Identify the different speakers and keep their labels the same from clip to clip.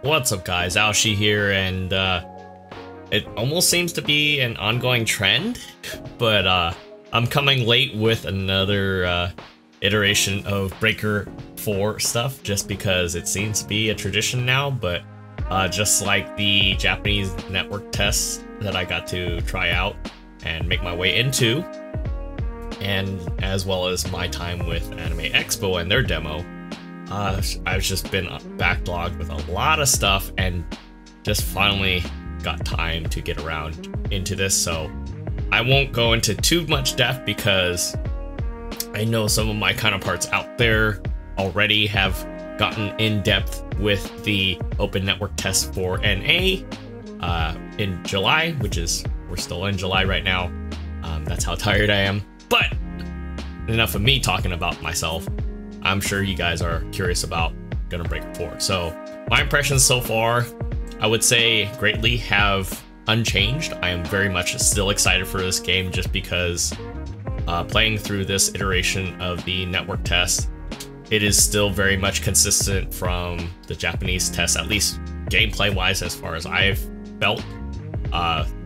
Speaker 1: What's up guys, Aoshi here, and it almost seems to be an ongoing trend, but I'm coming late with another iteration of Breaker 4 stuff, just because it seems to be a tradition now, but just like the Japanese network tests that I got to try out and make my way into, and as well as my time with Anime Expo and their demo, I've just been backlogged with a lot of stuff and just finally got time to get around into this, so I won't go into too much depth because I know some of my counterparts out there already have gotten in depth with the open network test for NA in July, which is, we're still in July right now. That's how tired I am, but enough of me talking about myself. I'm sure you guys are curious about Gundam Breaker 4. So my impressions so far, I would say greatly have unchanged. I am very much still excited for this game just because playing through this iteration of the network test, it is still very much consistent from the Japanese test, at least gameplay wise, as far as I've felt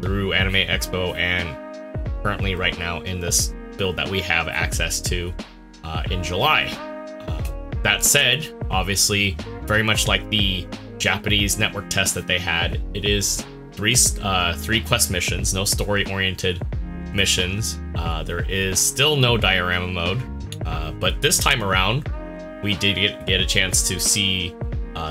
Speaker 1: through Anime Expo and currently right now in this build that we have access to in July. That said, obviously, very much like the Japanese network test that they had, it is three quest missions, no story-oriented missions. There is still no diorama mode, but this time around, we did get a chance to see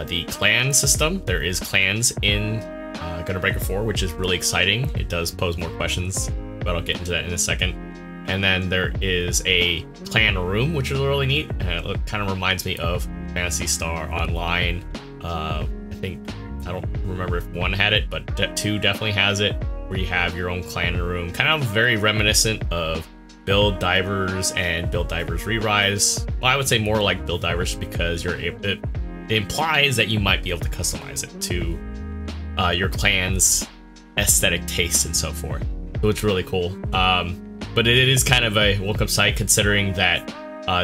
Speaker 1: the clan system. There is clans in Gundam Breaker 4, which is really exciting. It does pose more questions, but I'll get into that in a second. And then there is a clan room, which is really neat, and it kind of reminds me of Phantasy Star Online. I don't remember if 1 had it, but 2 definitely has it, where you have your own clan room. Kind of very reminiscent of Build Divers and Build Divers Re-Rise. Well, I would say more like Build Divers because it implies that you might be able to customize it to your clan's aesthetic taste and so forth. So it's really cool. But it is kind of a welcome sight considering that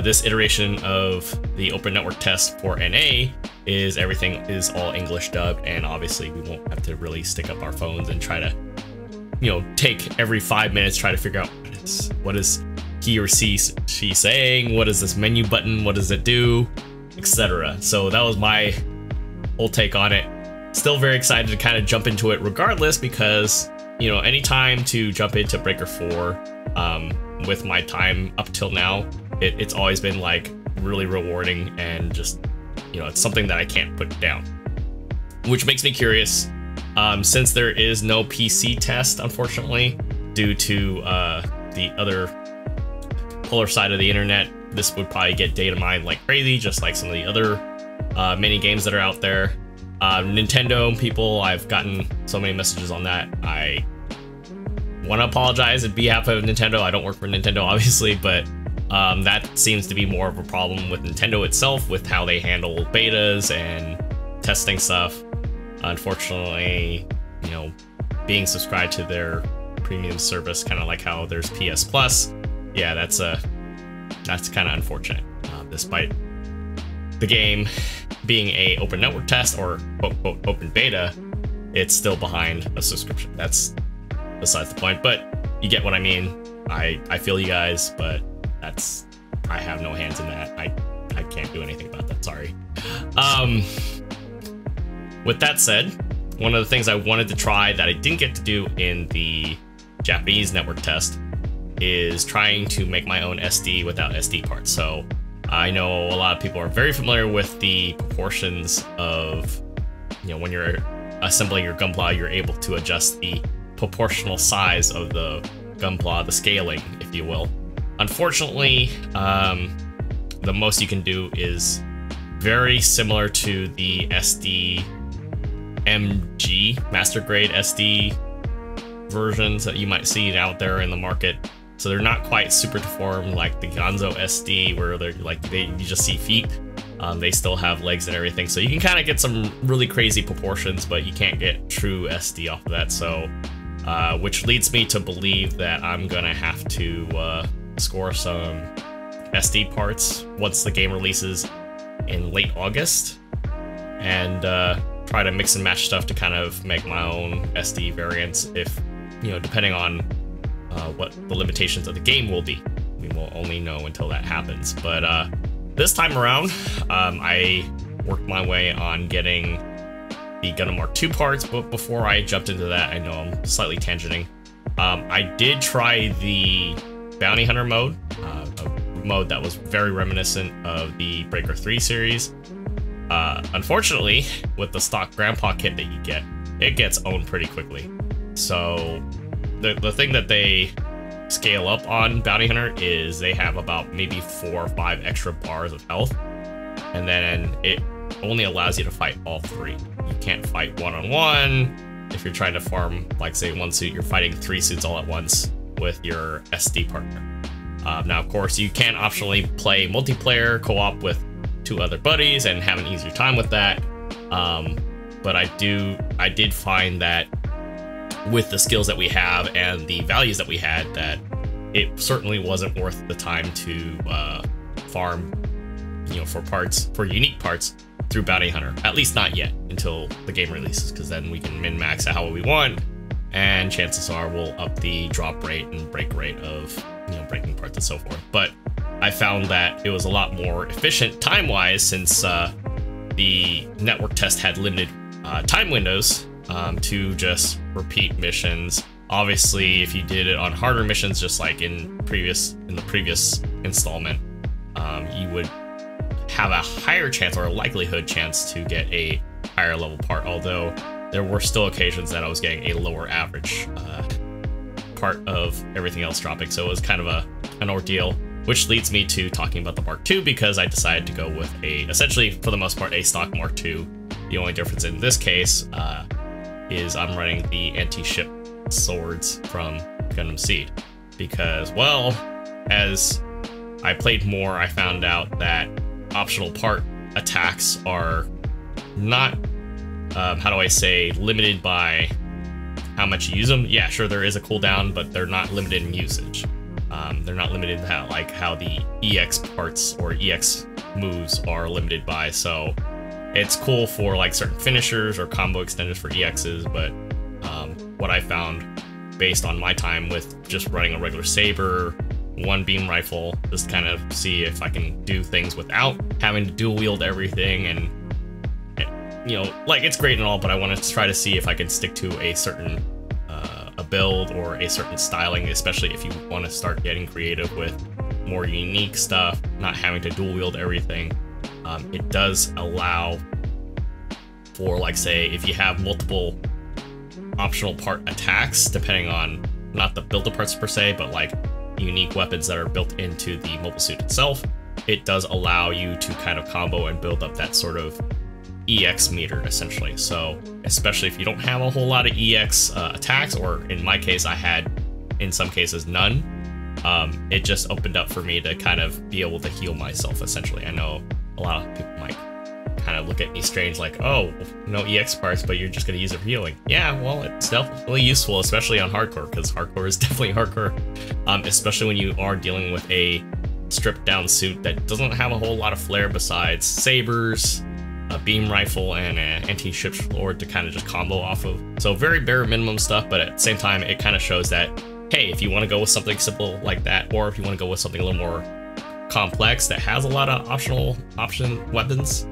Speaker 1: this iteration of the open network test for NA is everything is all English dubbed, and obviously we won't have to really stick up our phones and try to, you know, take every 5 minutes try to figure out what is he or she saying, what is this menu button, what does it do, etc. So that was my whole take on it. Still very excited to kind of jump into it regardless because, you know, anytime to jump into Breaker 4, with my time up till now, it's always been like really rewarding and just, you know, it's something that I can't put down. Which makes me curious, since there is no PC test, unfortunately, due to the other polar side of the internet, this would probably get data mined like crazy, just like some of the other mini games that are out there. Nintendo people, I've gotten so many messages on that. I want to apologize on behalf of Nintendo. I don't work for Nintendo, obviously, but that seems to be more of a problem with Nintendo itself, with how they handle betas and testing stuff. Unfortunately, you know, being subscribed to their premium service, kind of like how there's PS Plus, yeah, that's kind of unfortunate. Despite the game being a open network test or quote open beta, it's still behind a subscription. That's besides the point, but you get what I mean. I feel you guys, but I have no hands in that. I can't do anything about that, sorry. With that said, one of the things I wanted to try that I didn't get to do in the Japanese network test is trying to make my own SD without SD parts. So I know a lot of people are very familiar with the proportions of, you know, when you're assembling your Gunpla, you're able to adjust the proportional size of the Gunpla, the scaling, if you will. Unfortunately, the most you can do is very similar to the SD MG, Master Grade SD versions that you might see out there in the market. So they're not quite super deformed like the Gonzo SD, where they're like you just see feet. They still have legs and everything, so you can kind of get some really crazy proportions, but you can't get true SD off of that. So, which leads me to believe that I'm gonna have to score some SD parts once the game releases in late August, and try to mix and match stuff to kind of make my own SD variants if, you know, depending on what the limitations of the game will be. We will only know until that happens. But this time around, I worked my way on getting the Gundam Mark II parts, but before I jumped into that, I know I'm slightly tangenting. I did try the Bounty Hunter mode, a mode that was very reminiscent of the Breaker 3 series. Unfortunately, with the stock Grandpa kit that you get, it gets owned pretty quickly. So the thing that they scale up on Bounty Hunter is they have about maybe 4 or 5 extra bars of health, and then it only allows you to fight all 3. You can't fight one-on-one. If you're trying to farm, like, say, 1 suit, you're fighting 3 suits all at once with your SD partner. Now, of course, you can optionally play multiplayer co-op with 2 other buddies and have an easier time with that. But I did find that with the skills that we have and the values that we had, that it certainly wasn't worth the time to farm, you know, for unique parts through Bounty Hunter. At least not yet, until the game releases, because then we can min-max it how we want, and chances are we'll up the drop rate and break rate of, you know, breaking parts and so forth. But I found that it was a lot more efficient time-wise, since the network test had limited time windows to just repeat missions. Obviously, if you did it on harder missions, just like in the previous installment, you would have a higher chance, or a likelihood chance, to get a higher level part, although there were still occasions that I was getting a lower average part of everything else dropping, so it was kind of an ordeal, which leads me to talking about the Mark II, because I decided to go with essentially, for the most part, a stock Mark II. The only difference in this case is I'm running the anti-ship swords from Gundam Seed, because, well, as I played more, I found out that optional part attacks are not, how do I say, limited by how much you use them. Yeah, sure, there is a cooldown, but they're not limited in usage. They're not limited how the EX parts or EX moves are limited by, so it's cool for like certain finishers or combo extenders for EXs, but what I found based on my time with just running a regular saber, 1 beam rifle, just kind of see if I can do things without having to dual wield everything, and you know, like, it's great and all, but I want to try to see if I can stick to a certain a build or a certain styling, especially if you want to start getting creative with more unique stuff, not having to dual wield everything. It does allow for, like, say, if you have multiple optional part attacks, depending on not the build parts per se, but like unique weapons that are built into the mobile suit itself, it does allow you to kind of combo and build up that sort of EX meter, essentially. So especially if you don't have a whole lot of EX attacks, or in my case I had in some cases none, it just opened up for me to kind of be able to heal myself, essentially. I know a lot of people might kind of look at me strange, like, oh, no EX parts, but you're just going to use it for healing. Yeah, well, it's definitely useful, especially on hardcore, because hardcore is definitely hardcore, especially when you are dealing with a stripped down suit that doesn't have a whole lot of flair besides sabers, a beam rifle, and an anti-ship sword to kind of just combo off of. So very bare minimum stuff, but at the same time, it kind of shows that, hey, if you want to go with something simple like that, or if you want to go with something a little more complex that has a lot of option weapons,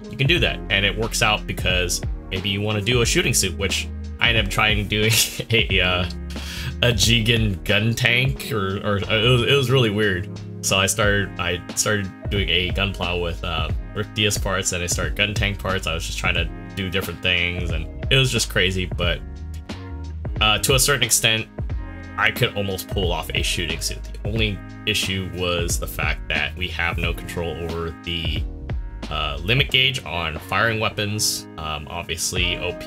Speaker 1: you can do that. And it works out because maybe you want to do a shooting suit, which I ended up trying doing a Jigen gun tank, or it was really weird. So I started doing a Gunpla with Rick Diaz parts, and I started gun tank parts. I was just trying to do different things, and it was just crazy. But to a certain extent, I could almost pull off a shooting suit. The only issue was the fact that we have no control over the limit gauge on firing weapons. Obviously, OP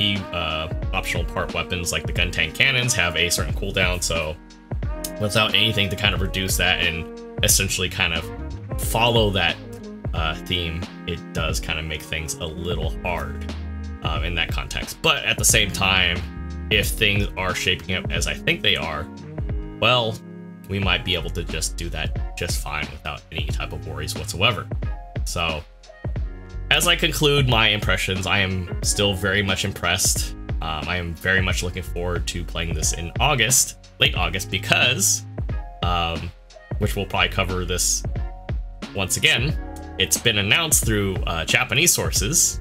Speaker 1: optional part weapons like the gun tank cannons have a certain cooldown, so without anything to kind of reduce that and essentially kind of follow that theme, it does kind of make things a little hard in that context. But at the same time, if things are shaping up as I think they are, well, we might be able to just do that just fine without any type of worries whatsoever. So, as I conclude my impressions, I am still very much impressed. I am very much looking forward to playing this in August, late August, because, which we'll probably cover this once again, it's been announced through Japanese sources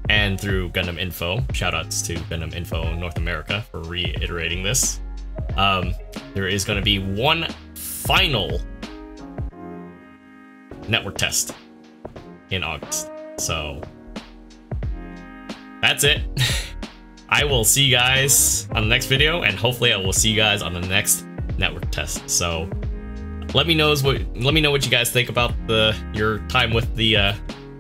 Speaker 1: and through Gundam Info. Shoutouts to Gundam Info North America for reiterating this. There is going to be one final network test in August. So that's it. I will see you guys on the next video, and hopefully I will see you guys on the next network test. So let me know what you guys think about your time with the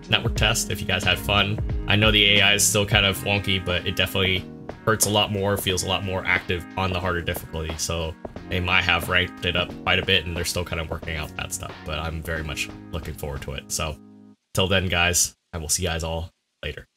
Speaker 1: network test, if you guys had fun. I know the AI is still kind of wonky, but it definitely hurts a lot more, feels a lot more active on the harder difficulty. So they might have ranked it up quite a bit, and they're still kind of working out that stuff. But I'm very much looking forward to it. So till then, guys, I will see you guys all later.